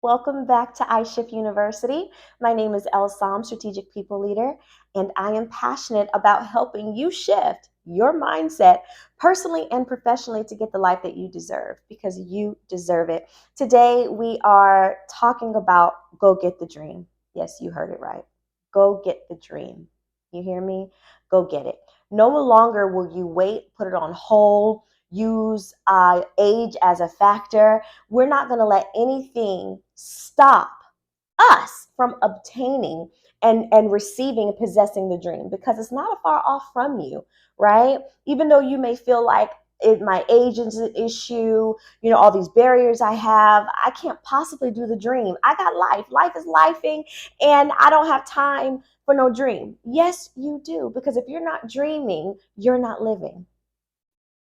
Welcome back to iShift University. My name is El Sam, Strategic People Leader, and I am passionate about helping you shift your mindset personally and professionally to get the life that you deserve because you deserve it. Today, we are talking about go get the dream. Yes, you heard it right. Go get the dream. You hear me? Go get it. No longer will you wait, put it on hold, use age as a factor. We're not going to let anything stop us from obtaining and receiving and possessing the dream because it's not far off from you, right? Even though you may feel like my age is an issue, all these barriers I can't possibly do the dream. I got life. Life is lifing, and I don't have time for no dream. Yes, you do, because if you're not dreaming, you're not living.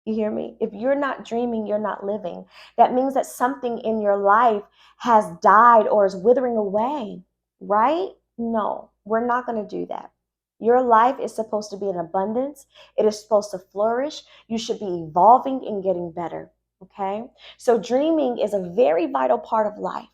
You hear me? If you're not dreaming, you're not living. That means that something in your life has died or is withering away, right? No, we're not going to do that. Your life is supposed to be in abundance. It is supposed to flourish. You should be evolving and getting better. Okay. So dreaming is a very vital part of life.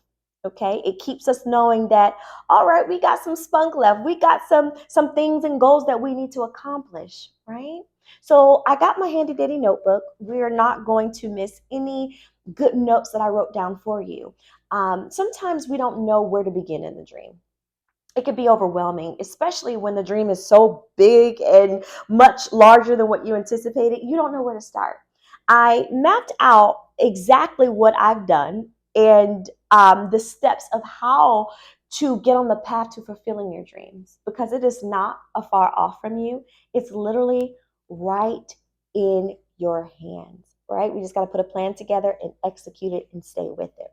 Okay. It keeps us knowing that, all right, we got some spunk left. We got some things and goals that we need to accomplish, right? So I got my handy dandy notebook. We're not going to miss any good notes that I wrote down for you. Sometimes we don't know where to begin in the dream. It could be overwhelming, especially when the dream is so big and much larger than what you anticipated. You don't know where to start. I mapped out exactly what I've done and the steps of how to get on the path to fulfilling your dreams because it is not afar off from you. It's literally right in your hands, right? We just got to put a plan together and execute it and stay with it.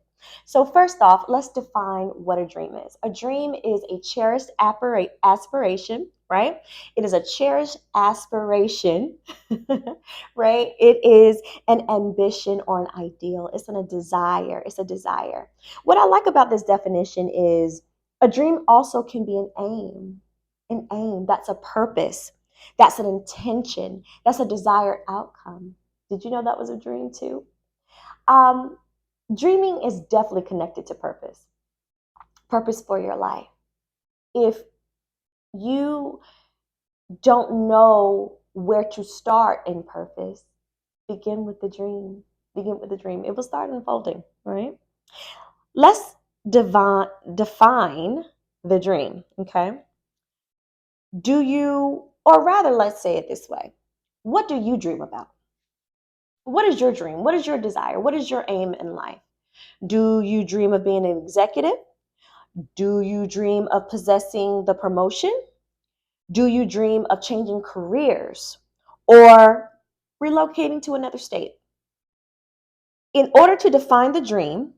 So, first off, let's define what a dream is. A dream is a cherished aspiration, right? It is a cherished aspiration, right? It is an ambition or an ideal. It's a desire. It's a desire. What I like about this definition is a dream also can be an aim. An aim, that's a purpose. That's an intention. That's a desired outcome. Did you know that was a dream too? Um, Dreaming is definitely connected to purpose for your life. If you don't know where to start in purpose, begin with the dream. Begin with the dream. It will start unfolding, right? Let's define the dream, okay? Do you, or rather, let's say it this way, what do you dream about? What is your dream? What is your desire? What is your aim in life? Do you dream of being an executive? Do you dream of possessing the promotion? Do you dream of changing careers or relocating to another state? In order to define the dream,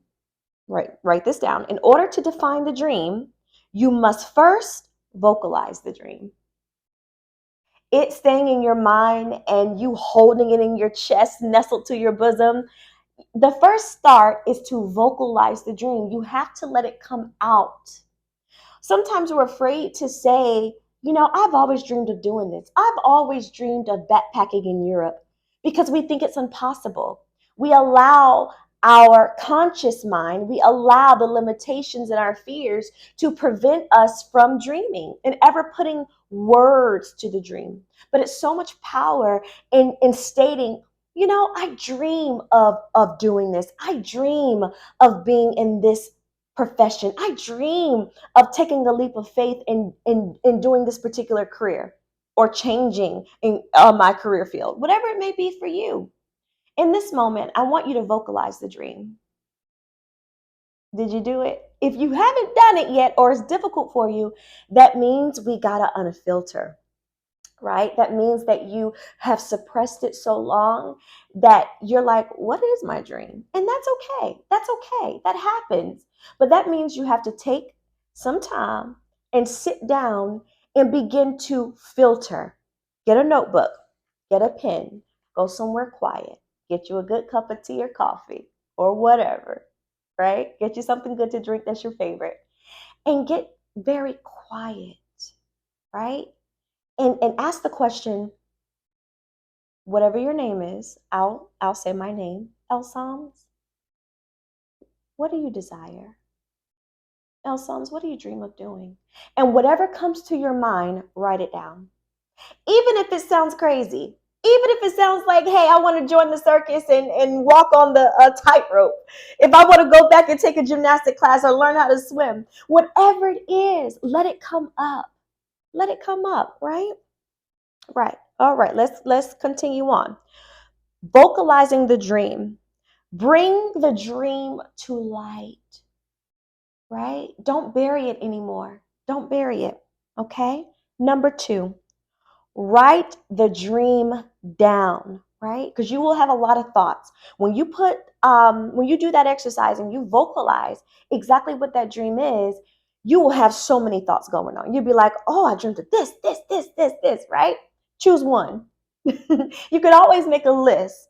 write this down. In order to define the dream, you must first vocalize the dream. It staying in your mind and you holding it in your chest, nestled to your bosom. The first start is to vocalize the dream. You have to let it come out. Sometimes we're afraid to say, I've always dreamed of doing this. I've always dreamed of backpacking in Europe because we think it's impossible. We allow our conscious mind, we allow the limitations and our fears to prevent us from dreaming and ever putting words to the dream. But it's so much power in stating, I dream of doing this. I dream of being in this profession. I dream of taking a leap of faith in doing this particular career or changing in my career field, whatever it may be for you. In this moment, I want you to vocalize the dream. Did you do it? If you haven't done it yet or it's difficult for you, that means we got to unfilter, right? That means that you have suppressed it so long that you're like, what is my dream? And that's okay. That's okay. That happens. But that means you have to take some time and sit down and begin to filter. Get a notebook, get a pen, go somewhere quiet, get you a good cup of tea or coffee or whatever, right? Get you something good to drink that's your favorite and get very quiet, right? And ask the question, whatever your name is, I'll say my name, El Sams. What do you desire? El Psalms, what do you dream of doing? And whatever comes to your mind, write it down. Even if it sounds crazy, even if it sounds like, hey, I want to join the circus and walk on the tightrope, if I want to go back and take a gymnastic class or learn how to swim, whatever it is, let it come up. Let it come up, right? Right. All right, let's continue on. Vocalizing the dream. Bring the dream to light, right? Don't bury it anymore. Don't bury it, okay? Number 2, write the dream down, right? Because you will have a lot of thoughts. When you do that exercise and you vocalize exactly what that dream is, you will have so many thoughts going on. You'll be like, oh, I dreamt of this, right? Choose one. You could always make a list,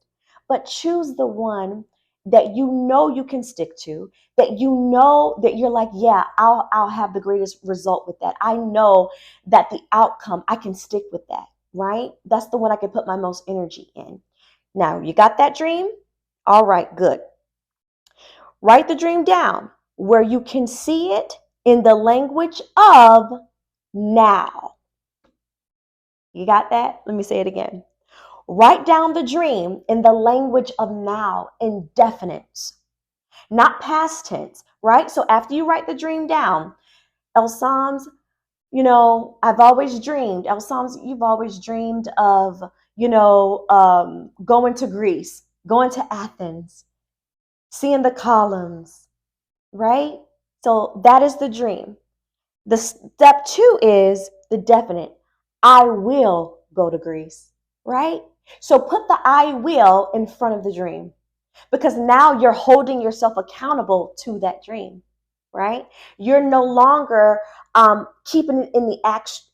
but choose the one that you know you can stick to, that you know that you're like, yeah, I'll have the greatest result with that. I know that the outcome, I can stick with that, right? That's the one I can put my most energy in. Now, you got that dream? All right, good. Write the dream down where you can see it in the language of now. You got that? Let me say it again. Write down the dream in the language of now, indefinites, not past tense, right? So after you write the dream down, El Psalms, I've always dreamed. El Psalms, you've always dreamed of, going to Greece, going to Athens, seeing the columns, right? So that is the dream. The step 2 is the definite. I will go to Greece, right? So put the I will in front of the dream because now you're holding yourself accountable to that dream, right? You're no longer keeping it in the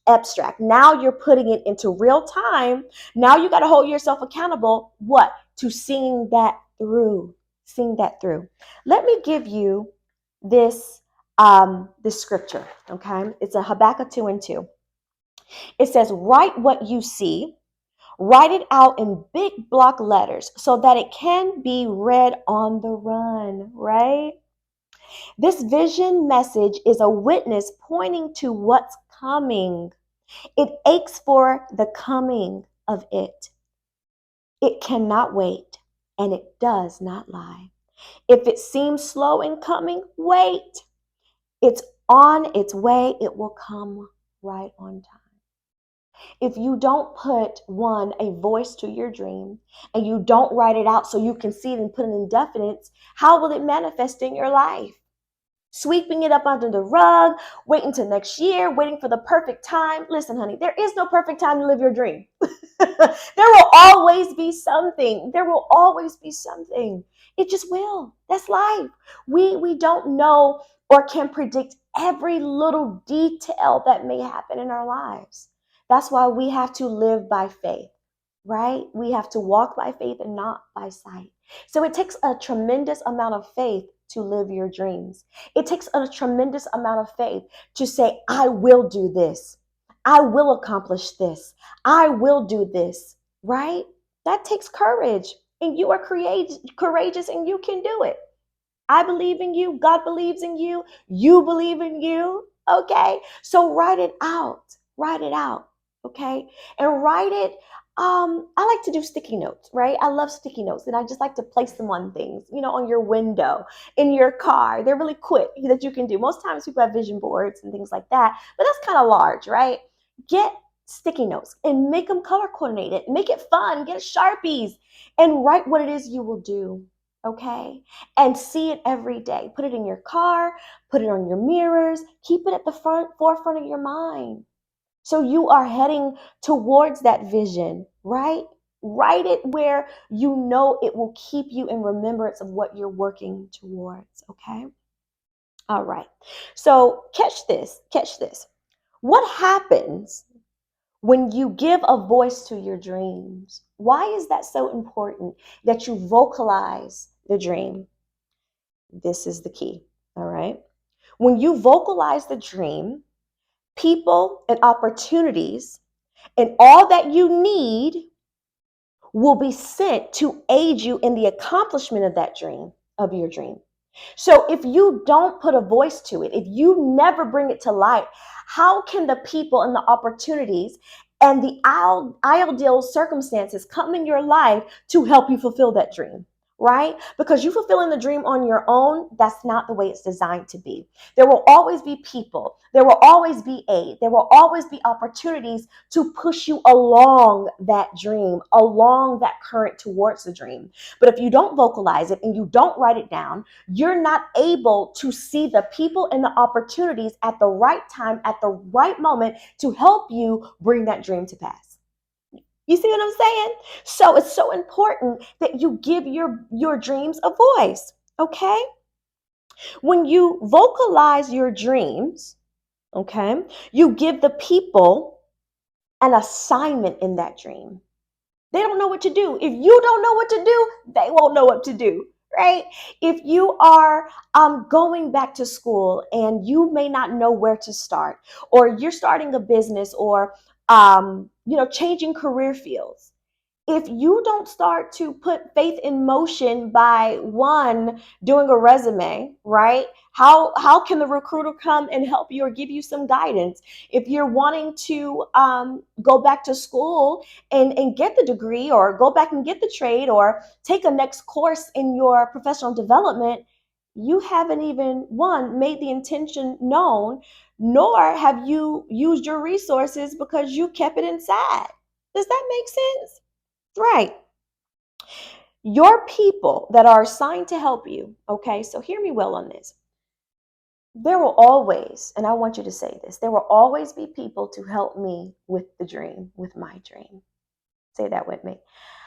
abstract. Now you're putting it into real time. Now you got to hold yourself accountable. What? To seeing that through. Seeing that through. Let me give you this scripture, okay? It's a Habakkuk 2:2. It says, write what you see, write it out in big block letters so that it can be read on the run, right? This vision message is a witness pointing to what's coming. It aches for the coming of it. It cannot wait, and it does not lie. If it seems slow in coming, wait. It's on its way. It will come right on time. If you don't put a voice to your dream and you don't write it out so you can see it and put it in definites, how will it manifest in your life? Sweeping it up under the rug, waiting till next year, waiting for the perfect time. Listen, honey, there is no perfect time to live your dream. There will always be something. There will always be something. It just will. That's life. We don't know or can predict every little detail that may happen in our lives. That's why we have to live by faith, right? We have to walk by faith and not by sight. So it takes a tremendous amount of faith to live your dreams. It takes a tremendous amount of faith to say, I will do this. I will accomplish this. I will do this, right? That takes courage. And you are courageous and you can do it. I believe in you. God believes in you. You believe in you. Okay. So write it out. Write it out. Okay. And write it. I like to do sticky notes, right? I love sticky notes and I just like to place them on things, on your window, in your car. They're really quick that you can do. Most times people have vision boards and things like that, but that's kind of large, right? Get sticky notes and make them color coordinated. Make it fun. Get Sharpies and write what it is you will do. Okay. And see it every day. Put it in your car, put it on your mirrors, keep it at the forefront of your mind. So you are heading towards that vision, right? Write it where you know it will keep you in remembrance of what you're working towards, okay? All right. So catch this. What happens when you give a voice to your dreams? Why is that so important that you vocalize the dream? This is the key, all right? When you vocalize the dream, people and opportunities and all that you need will be sent to aid you in the accomplishment of that dream, of your dream. So if you don't put a voice to it, if you never bring it to light, how can the people and the opportunities and the ideal circumstances come in your life to help you fulfill that dream? Right? Because you fulfilling the dream on your own, that's not the way it's designed to be. There will always be people, there will always be aid, there will always be opportunities to push you along that dream, along that current towards the dream. But if you don't vocalize it and you don't write it down, you're not able to see the people and the opportunities at the right time, at the right moment to help you bring that dream to pass. You see what I'm saying? So it's so important that you give your dreams a voice, okay? When you vocalize your dreams, okay, you give the people an assignment in that dream. They don't know what to do. If you don't know what to do, they won't know what to do, right? If you are going back to school and you may not know where to start, or you're starting a business, or changing career fields, if you don't start to put faith in motion by one doing a resume, right? How can the recruiter come and help you or give you some guidance? If you're wanting to go back to school and get the degree, or go back and get the trade, or take a next course in your professional development, you haven't even one made the intention known, nor have you used your resources because you kept it inside. Does that make sense? Right. Your people that are assigned to help you, okay, so hear me well on this. There will always, and I want you to say this, there will always be people to help me with the dream, with my dream. Say that with me.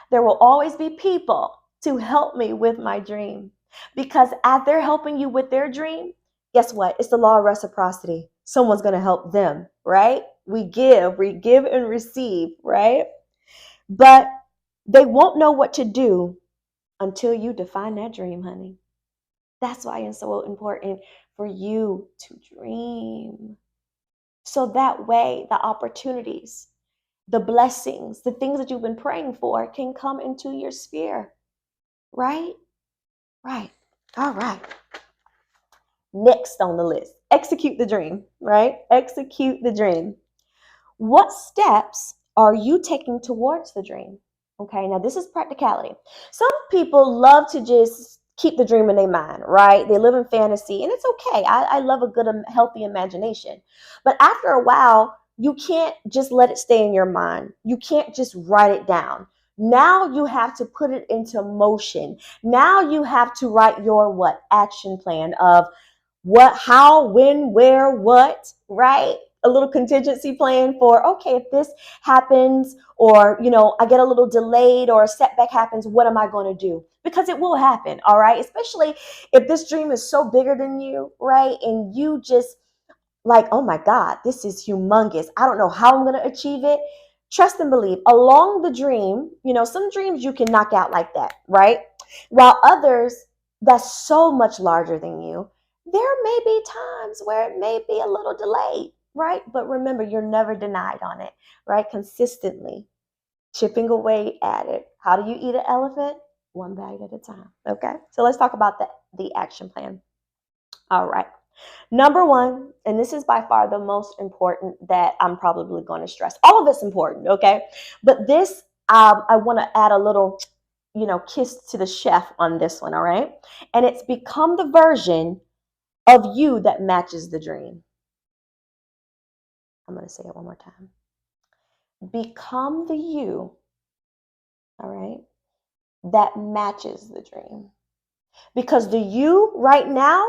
There will always be people to help me with my dream. Because as they're helping you with their dream, guess what? It's the law of reciprocity. Someone's going to help them, right? We give and receive, right? But they won't know what to do until you define that dream, honey. That's why it's so important for you to dream. So that way, the opportunities, the blessings, the things that you've been praying for can come into your sphere. Right? Right. All right. Next on the list, execute the dream, right? Execute the dream. What steps are you taking towards the dream? Okay, now this is practicality. Some people love to just keep the dream in their mind, right? They live in fantasy, and it's okay. I love a good, healthy imagination. But after a while, you can't just let it stay in your mind. You can't just write it down. Now you have to put it into motion. Now you have to write your what? Action plan of what, how, when, where, what, right? A little contingency plan for, okay, if this happens, or, I get a little delayed or a setback happens, what am I going to do? Because it will happen, all right? Especially if this dream is so bigger than you, right? And you just like, oh my God, this is humongous. I don't know how I'm going to achieve it. Trust and believe along the dream. Some dreams you can knock out like that, right? While others that's so much larger than you, there may be times where it may be a little delayed, right? But remember, you're never denied on it, right? Consistently chipping away at it. How do you eat an elephant? One bite at a time. Okay. So let's talk about the action plan. All right. Number one, and this is by far the most important that I'm probably going to stress. All of it's important, okay? But this, I want to add a little, kiss to the chef on this one, all right? And it's become the version of you that matches the dream. I'm going to say it one more time. Become the you, all right, that matches the dream. Because the you right now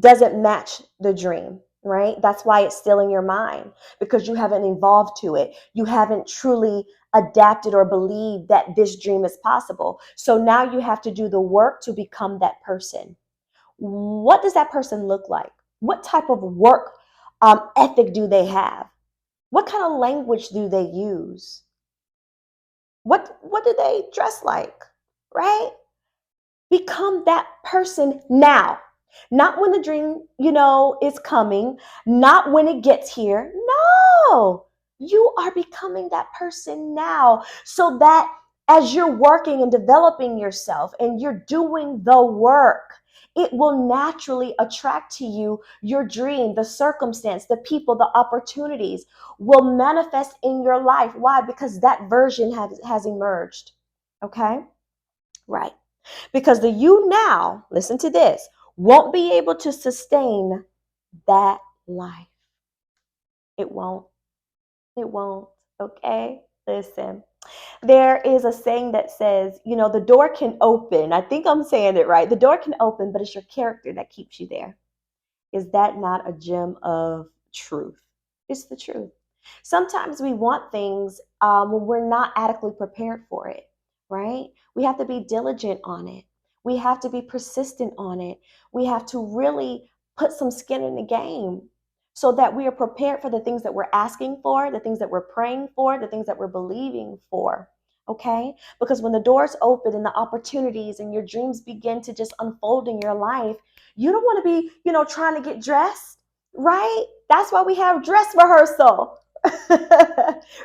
doesn't match the dream, right? That's why it's still in your mind, because you haven't evolved to it. You haven't truly adapted or believed that this dream is possible. So now you have to do the work to become that person. What does that person look like? What type of work ethic do they have? What kind of language do they use? What do they dress like, right? Become that person now. Not when the dream, is coming, not when it gets here. No, you are becoming that person now, so that as you're working and developing yourself and you're doing the work, It will naturally attract to you your dream, the circumstance, the people, the opportunities will manifest in your life. Why? Because that version has emerged. Okay? Right. Because the you now, listen to this, won't be able to sustain that life. It won't. It won't. Okay? Listen. There is a saying that says, the door can open. I think I'm saying it right. The door can open, but it's your character that keeps you there. Is that not a gem of truth? It's the truth. Sometimes we want things when we're not adequately prepared for it, right? We have to be diligent on it. We have to be persistent on it. We have to really put some skin in the game so that we are prepared for the things that we're asking for, the things that we're praying for, the things that we're believing for. Okay? Because when the doors open and the opportunities and your dreams begin to just unfold in your life, you don't want to be, trying to get dressed, right? That's why we have dress rehearsal.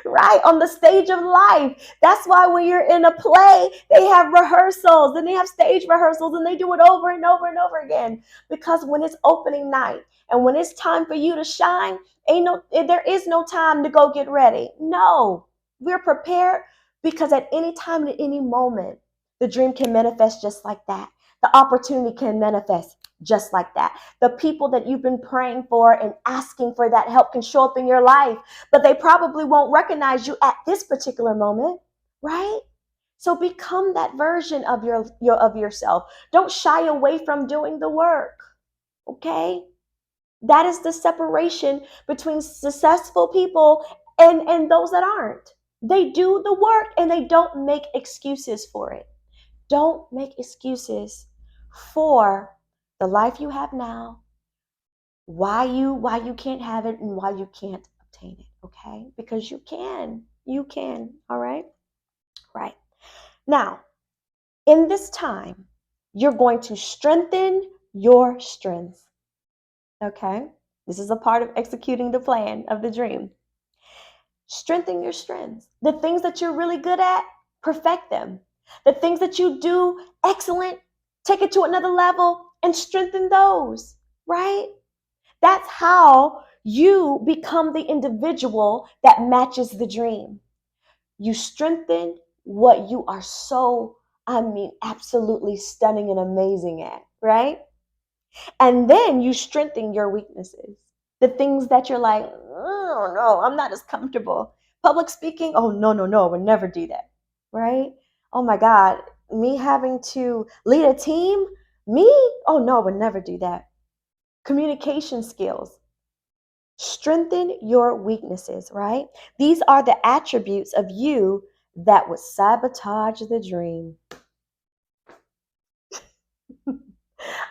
Right, on the stage of life. That's why when you're in a play, they have rehearsals and they have stage rehearsals and they do it over and over and over again. Because when it's opening night and when it's time for you to shine, there is no time to go get ready. No, we're prepared because at any time and at any moment, the dream can manifest just like that. The opportunity can manifest just like that. The people that you've been praying for and asking for that help can show up in your life, but they probably won't recognize you at this particular moment, right? So become that version of of yourself. Don't shy away from doing the work. Okay? That is the separation between successful people and those that aren't. They do the work and they don't make excuses for it. Don't make excuses for the life you have now, why you can't have it and why you can't obtain it, okay? Because you can. You can, all right? Right. Now, in this time, you're going to strengthen your strengths, okay? This is a part of executing the plan of the dream. Strengthen your strengths. The things that you're really good at, perfect them. The things that you do excellent, take it to another level and strengthen those, right? That's how you become the individual that matches the dream. You strengthen what you are absolutely stunning and amazing at, right? And then you strengthen your weaknesses. The things that you're like, oh no, I'm not as comfortable. Public speaking, oh no, no, no, I would never do that, right? Oh my God, me having to lead a team, me? Oh no, I would never do that. Communication skills. Strengthen your weaknesses, right? These are the attributes of you that would sabotage the dream.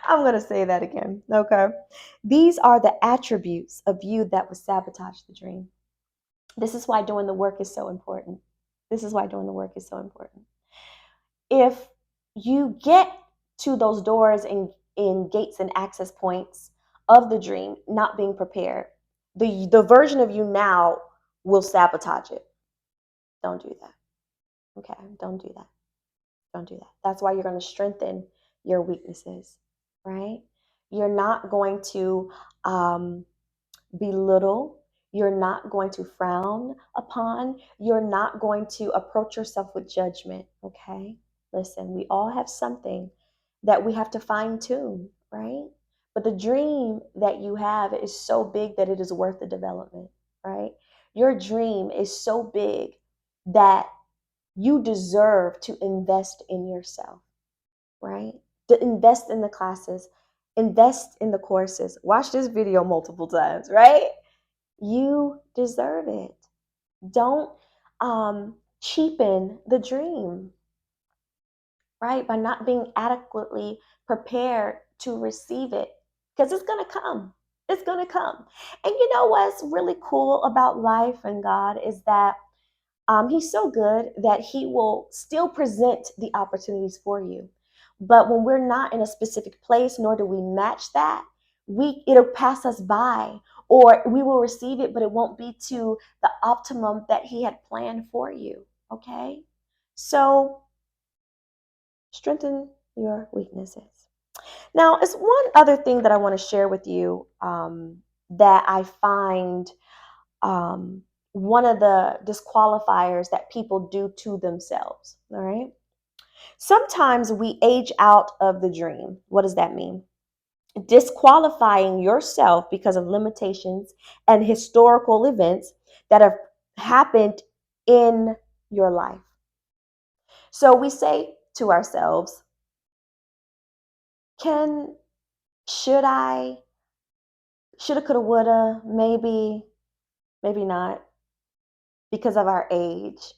I'm going to say that again, okay? These are the attributes of you that would sabotage the dream. This is why doing the work is so important. This is why doing the work is so important. If you get to those doors and gates and access points of the dream not being prepared, the version of you now will sabotage it. Don't do that. Okay, don't do that. Don't do that. That's why you're going to strengthen your weaknesses, right? You're not going to belittle. You're not going to frown upon. You're not going to approach yourself with judgment, okay? Listen, we all have something that we have to fine tune, right? But the dream that you have is so big that it is worth the development, right? Your dream is so big that you deserve to invest in yourself, right? To invest in the classes, invest in the courses, watch this video multiple times, right? You deserve it. Don't cheapen the dream, right? By not being adequately prepared to receive it, because it's going to come. It's going to come. And you know what's really cool about life and God is that He's so good that He will still present the opportunities for you. But when we're not in a specific place, nor do we match that, it'll pass us by, or we will receive it, but it won't be to the optimum that He had planned for you. Okay? So strengthen your weaknesses. Now, it's one other thing that I want to share with you that I find um, one of the disqualifiers that people do to themselves. All right. Sometimes we age out of the dream. What does that mean? Disqualifying yourself because of limitations and historical events that have happened in your life. So we say to ourselves, can, should I, shoulda, coulda, woulda, maybe, maybe not, because of our age,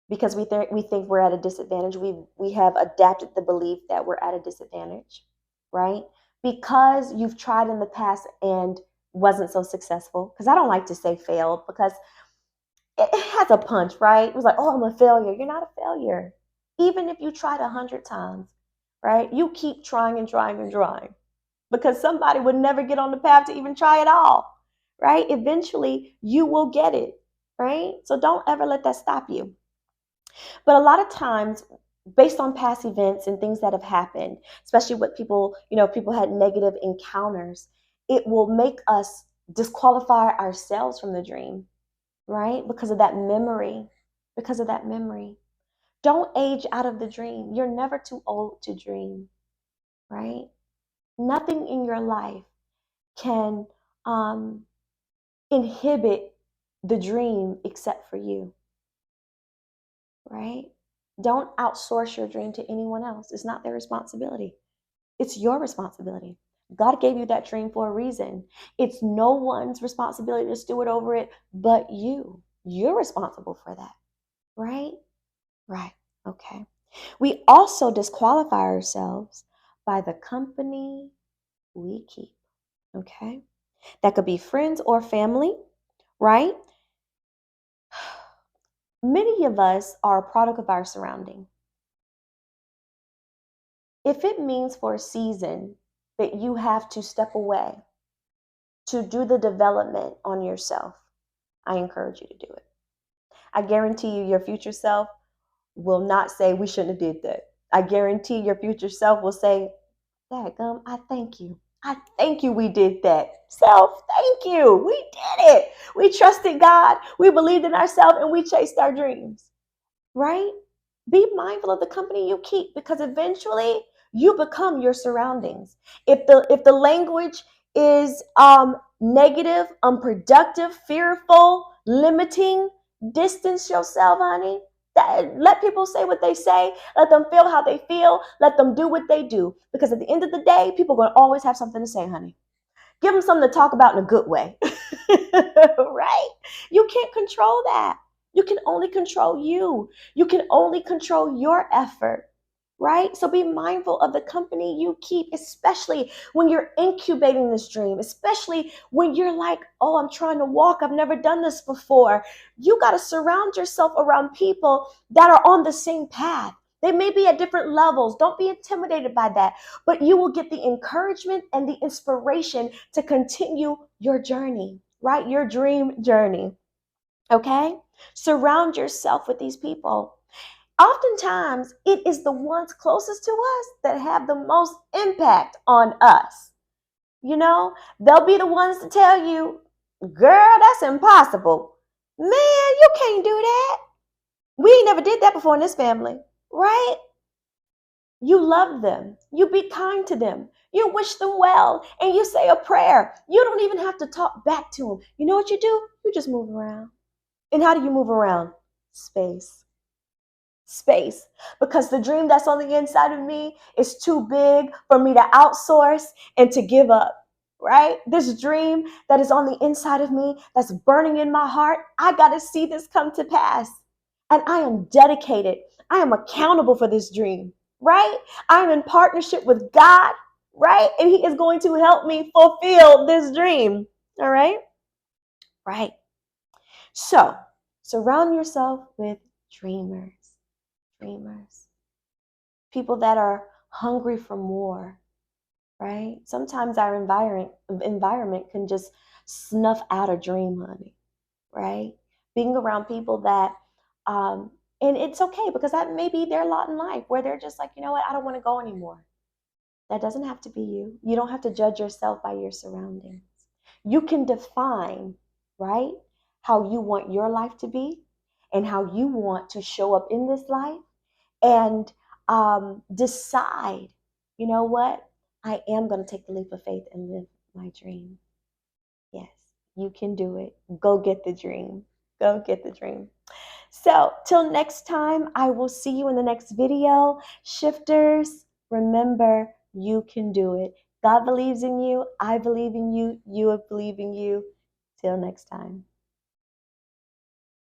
because we think we're at a disadvantage. We have adapted the belief that we're at a disadvantage, right? Because you've tried in the past and wasn't so successful. Because I don't like to say failed because it has a punch, right? It was like, oh, I'm a failure. You're not a failure. Even if you tried 100 times, right? You keep trying and trying and trying because somebody would never get on the path to even try it all, right? Eventually, you will get it, right? So don't ever let that stop you. But a lot of times, based on past events and things that have happened, especially with people, people had negative encounters, it will make us disqualify ourselves from the dream, right? Because of that memory. Because of that memory. Don't age out of the dream. You're never too old to dream, right? Nothing in your life can um, inhibit the dream except for you, right? Don't outsource your dream to anyone else. It's not their responsibility. It's your responsibility. God gave you that dream for a reason. It's no one's responsibility to steward over it but you. You're responsible for that, right? Right. Okay. We also disqualify ourselves by the company we keep. Okay. That could be friends or family, right? Many of us are a product of our surrounding. If it means for a season that you have to step away to do the development on yourself, I encourage you to do it. I guarantee you your future self will not say we shouldn't have did that. I guarantee your future self will say, Dadgum, I thank you. I thank you we did that. Self, thank you. We did it. We trusted God. We believed in ourselves and we chased our dreams. Right? Be mindful of the company you keep because eventually you become your surroundings. If the language is negative, unproductive, fearful, limiting, distance yourself, honey. Let people say what they say. Let them feel how they feel. Let them do what they do. Because at the end of the day, people are going to always have something to say, honey. Give them something to talk about in a good way. Right? You can't control that. You can only control you. You can only control your effort. Right? So be mindful of the company you keep, especially when you're incubating this dream, especially when you're like, oh, I'm trying to walk. I've never done this before. You got to surround yourself around people that are on the same path. They may be at different levels. Don't be intimidated by that, but you will get the encouragement and the inspiration to continue your journey, right? Your dream journey. Okay? Surround yourself with these people. Oftentimes, it is the ones closest to us that have the most impact on us. They'll be the ones to tell you, girl, that's impossible. Man, you can't do that. We ain't never did that before in this family, right? You love them. You be kind to them. You wish them well and you say a prayer. You don't even have to talk back to them. You know what you do? You just move around. And how do you move around? Space. Space. Because the dream that's on the inside of me is too big for me to outsource and to give up. Right? This dream that is on the inside of me, that's burning in my heart, I got to see this come to pass. And I am dedicated. I am accountable for this dream, right? I'm in partnership with God, right? And He is going to help me fulfill this dream, all right? Right. So surround yourself with dreamers, dreamers, people that are hungry for more, right? Sometimes our environment can just snuff out a dream, honey, right? Being around people that, and it's okay because that may be their lot in life where they're just like, you know what, I don't want to go anymore. That doesn't have to be you. You don't have to judge yourself by your surroundings. You can define, right, how you want your life to be and how you want to show up in this life, and decide, you know what? I am going to take the leap of faith and live my dream. Yes, you can do it. Go get the dream. Go get the dream. So, till next time, I will see you in the next video. Shifters, remember, you can do it. God believes in you. I believe in you. You believe in you. Till next time.